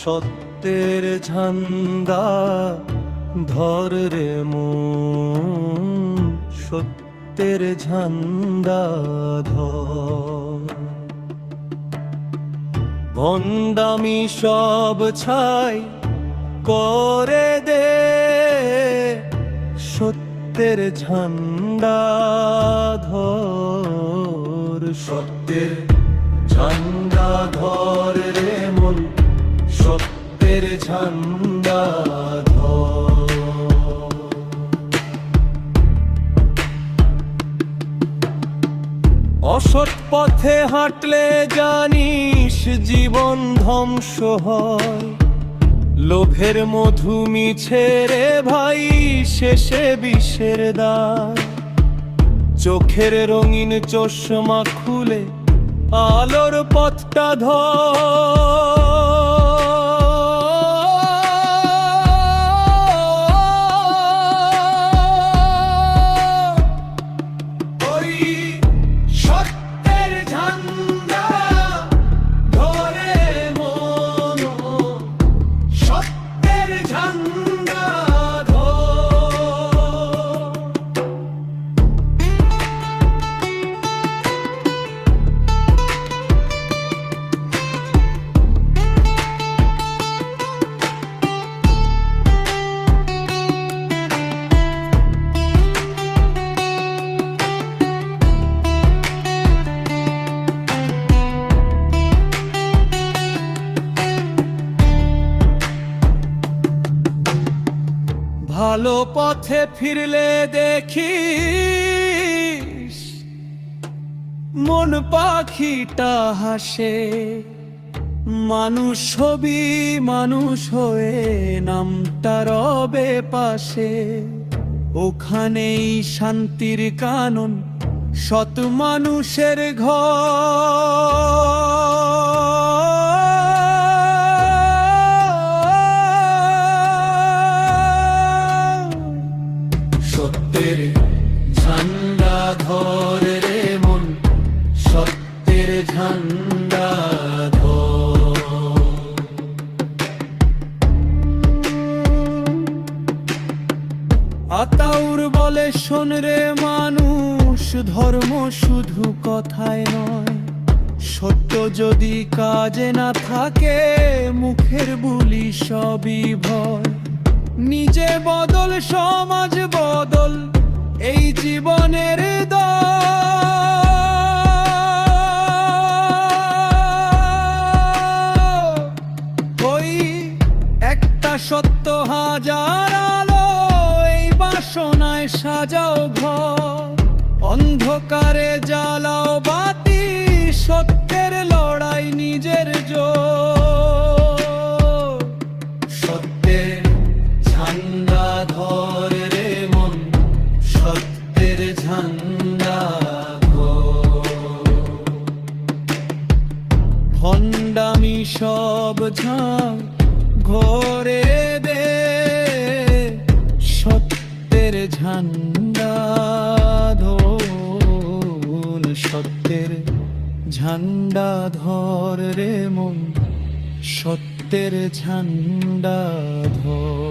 সত্যের ঝান্ডা ধর রে মন, সত্যের ঝান্ডা ধর। ভণ্ডামি সব ছাই করে দে, সত্যের ঝান্ডা ধর। সত্যের ঝান্ডা ধর রে মন, সত্যের ঝান্ডা ধর। অসৎ পথে হাঁটলে জানিস জীবন ধ্বংস হয়। লোভের মধু মিছে রে ভাই, শেষে বিষের দায়। চোখের রঙিন চশমা খুলে আলোর পথটা ধর। ওই সত্যের ঝান্ডা ধরে মন, সত্যের ঝান্ডা ধর। ভালো পথে ফিরলে দেখিস মন পাখিটা হাসে। মানুষ ছবি মানুষ হয়ে নামটা রবে পাশে। ওখানেই শান্তির কানন, সৎ মানুষের ঘর। সত্যের ঝান্ডা ধর রে মন, সত্যের ঝান্ডা ধর। আতাউর বলে শোন রে মানুষ, ধর্ম শুধু কথায় নয়। সত্য যদি কাজে না থাকে, মুখের বুলি সবই ভয়। নিজে বদল সমাজ বদল, এই জীবনের ওই একটা সত্য হাজার আলো, এই বাসনায় সাজাও ঘর। অন্ধকারে জ্বালাও বাতি, সত্যের লড়াই নিজের জোর। সত্যের ঝান্ডা ধর রে মন, সত্যের ঝান্ডা ধর। ভণ্ডামি সব ঝাঁ ঘরে দে, সত্যের ঝান্ডা ধর। সত্যের ঝান্ডা ধর রে মন, সত্যের ঝান্ডা ধর।